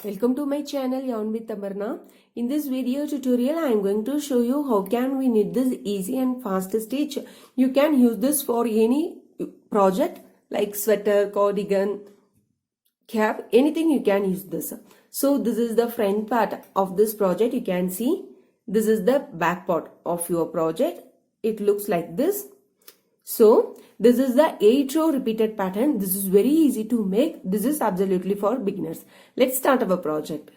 Welcome to my channel Yarn with Abarna. In this video tutorial I am going to show you how can we knit this easy and fast stitch. You can use this for any project like sweater, cardigan, cap, anything you can use this. So this is the front part of this project. You can see this is the back part of your project. It looks like this. So this is the 8-row repeated pattern. This is very easy to make. This is absolutely for beginners. Let's start our project.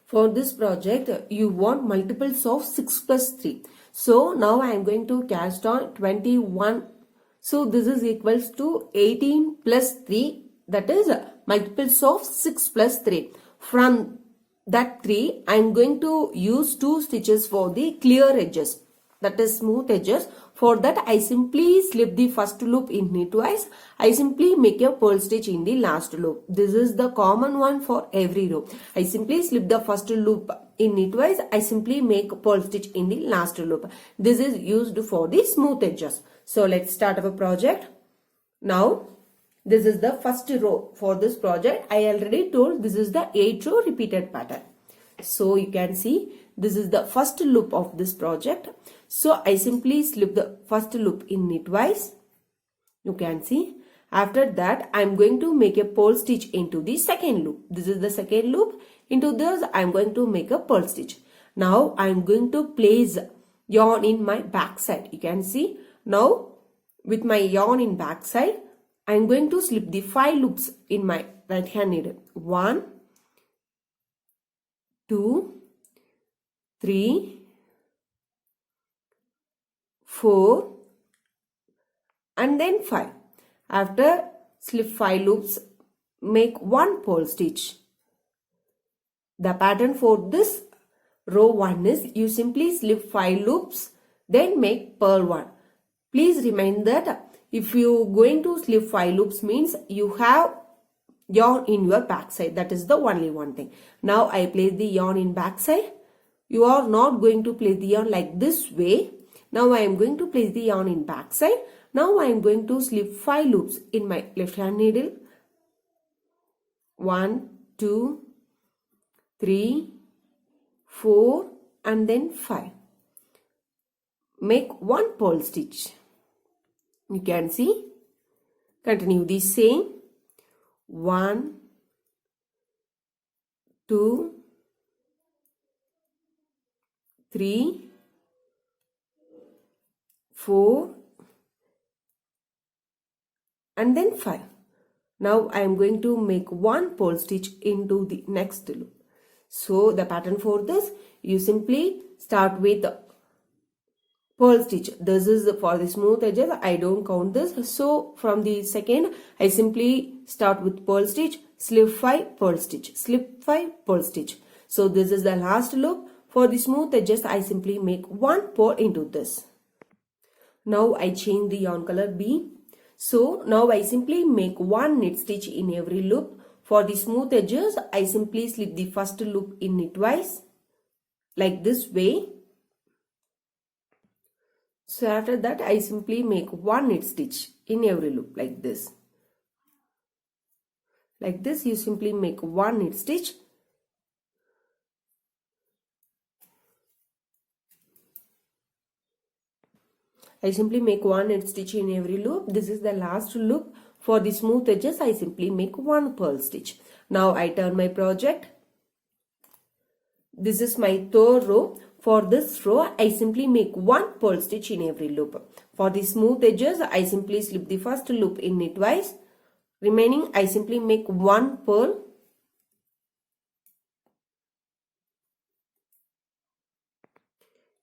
For this project, you want multiples of 6 plus 3. So now I am going to cast on 21. So this is equals to 18 plus 3. That is multiples of 6 plus 3. From that 3, I am going to use 2 stitches for the clear edges. That is smooth edges. For that I simply slip the first loop in knitwise. I simply make a purl stitch in the last loop. This is the common one for every row. I simply slip the first loop in knitwise. I simply make a purl stitch in the last loop. This is used for the smooth edges. So let's start our project. Now this is the first row for this project. I already told this is the 8-row repeated pattern. So you can see this is the first loop of this project. So I simply slip the first loop in knitwise. You can see. After that I am going to make a purl stitch into the second loop. This is the second loop. Into this I am going to make a purl stitch. Now I am going to place yarn in my back side. You can see. Now with my yarn in back side I am going to slip the 5 loops in my right hand needle. 1, 2, 3, 4 and then 5. After slip 5 loops, make 1 purl stitch. The pattern for this row 1 is you simply slip 5 loops, then make purl 1. Please remember that if you going to slip 5 loops means you have yarn in your back side. That is the only one thing. Now I place the yarn in back side. You are not going to place the yarn like this way. Now I am going to place the yarn in back side. Now I am going to slip 5 loops in my left hand needle. 1, 2, 3, 4 and then 5. Make 1 purl stitch. You can see. Continue the same. 1, 2, 3, 4 and then 5. Now I am going to make 1 purl stitch into the next loop. So the pattern for this, you simply start with purl stitch. This is for the smooth edges. I don't count this. So from the second, I simply start with purl stitch, slip 5 purl stitch, slip 5 purl stitch. So this is the last loop. For the smooth edges, I simply make 1 purl into this. Now I change the yarn color B. So now I simply make 1 knit stitch in every loop. For the smooth edges, I simply slip the first loop in knitwise like this way. So after that I simply make 1 knit stitch in every loop like this. Like this you simply make 1 knit stitch. I simply make 1 knit stitch in every loop. This is the last loop. For the smooth edges I simply make 1 purl stitch. Now I turn my project. This is my 3rd row. For this row, I simply make 1 purl stitch in every loop. For the smooth edges, I simply slip the first loop in knitwise. Remaining, I simply make 1 purl.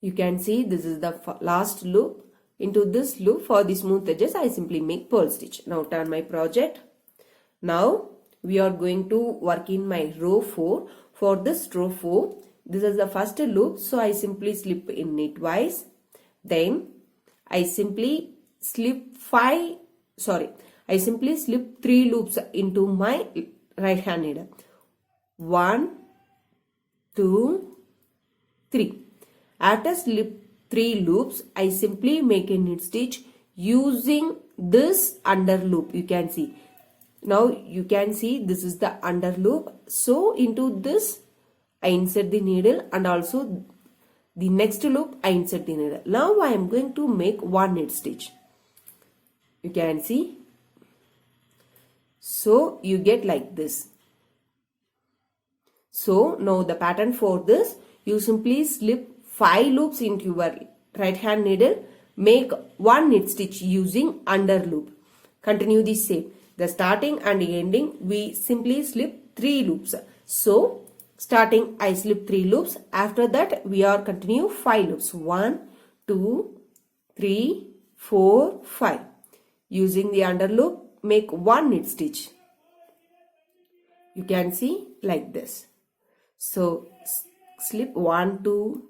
You can see this is the last loop. Into this loop, for the smooth edges, I simply make purl stitch. Now turn my project. Now we are going to work in my row 4. For this row 4, this is the first loop, so I simply slip in knitwise. Then I simply slip 3 loops into my right hand needle. 1, 2, 3. After slip 3 loops, I simply make a knit stitch using this under loop. You can see Now you can see this is the under loop. So into this I insert the needle, and also the next loop I insert the needle. Now I am going to make one knit stitch. You can see. So you get like this. So now the pattern for this, you simply slip 5 loops into your right hand needle, make one knit stitch using under loop. Continue the same. The starting and ending we simply slip 3 loops. So starting I slip 3 loops. After that we are continue 5 loops. 1, 2, 3, 4, 5. Using the under loop, make one knit stitch. You can see like this. So slip 1, 2,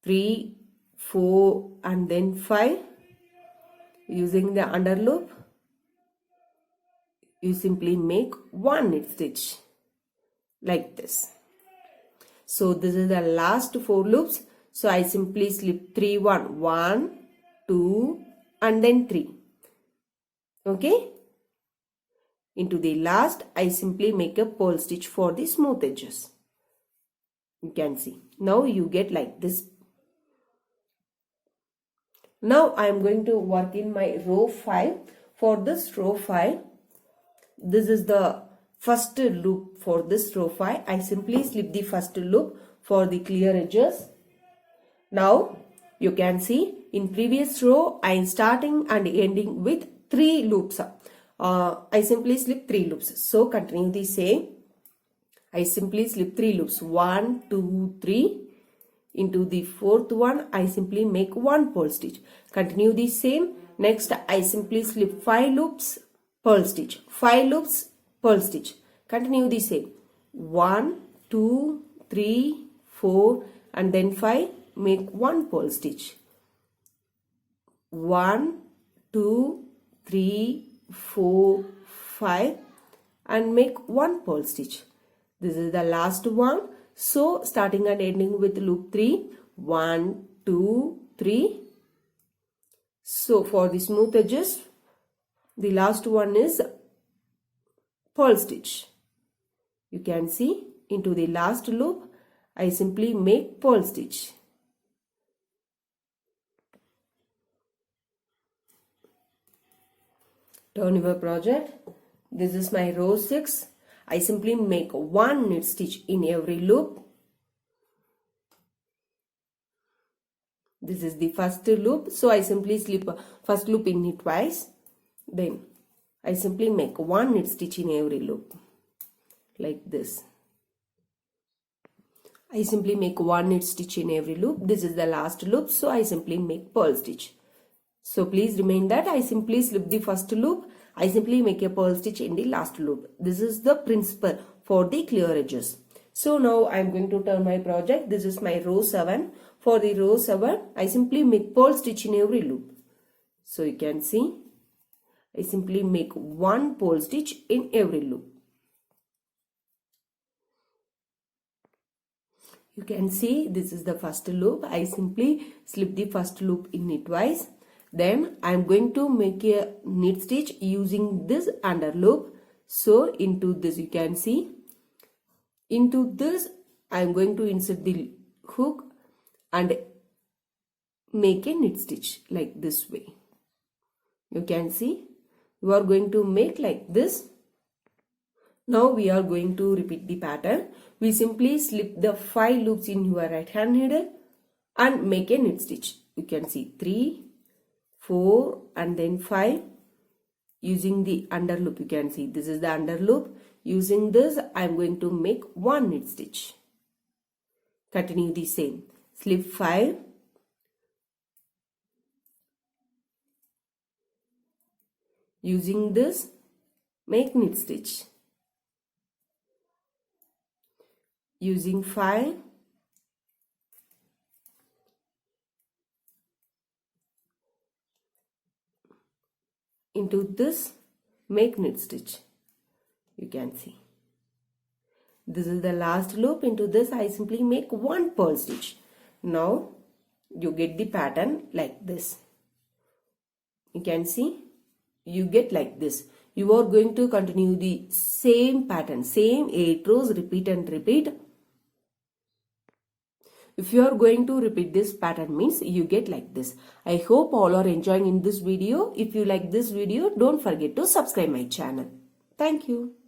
3, 4 and then 5. Using the under loop, you simply make one knit stitch like this. So this is the last 4 loops. So I simply slip 3, 1, 1, 2 and then 3. Okay. Into the last, I simply make a purl stitch for the smooth edges. You can see. Now you get like this. Now I am going to work in my row 5. For this row 5, this is the first loop for this row 5. I simply slip the first loop for the clear edges. Now you can see in previous row I am starting and ending with 3 loops. I simply slip 3 loops. So continue the same. I simply slip 3 loops. 1, 2, 3. Into the 4th one, I simply make one purl stitch. Continue the same. Next, I simply slip 5 loops, purl stitch. 5 loops, purl stitch. Continue the same. 1, 2, 3, 4 and then 5. Make one purl stitch. 1, 2, 3, 4, 5 and make one purl stitch. This is the last one. So starting and ending with loop 3. 1, 2, 3. So for the smooth edges, the last one is purl stitch. You can see into the last loop, I simply make purl stitch. Turn your project. This is my row 6. I simply make one knit stitch in every loop. This is the first loop. So I simply slip first loop in it twice. Then I simply make one knit stitch in every loop. Like this. I simply make one knit stitch in every loop. This is the last loop. So I simply make purl stitch. So please remind that I simply slip the first loop. I simply make a purl stitch in the last loop. This is the principle for the clear edges. So now I am going to turn my project. This is my row 7. For the row 7, I simply make purl stitch in every loop. So you can see, I simply make one purl stitch in every loop. You can see this is the first loop. I simply slip the first loop in it twice. Then I am going to make a knit stitch using this under loop. So into this you can see, into this I am going to insert the hook and make a knit stitch like this way. You can see, you are going to make like this. Now we are going to repeat the pattern. We simply slip the 5 loops in your right hand needle and make a knit stitch. You can see 3, 4 and then 5. Using the under loop, you can see this is the under loop. Using this I am going to make one knit stitch. Continue the same. Slip 5. Using this, make knit stitch. Using 5. Into this, make knit stitch. You can see. This is the last loop. Into this, I simply make one purl stitch. Now, you get the pattern like this. You can see, you get like this. You are going to continue the same pattern, same 8 rows, repeat and repeat. If you are going to repeat this pattern means you get like this. I hope all are enjoying in this video. If you like this video, don't forget to subscribe my channel. Thank you.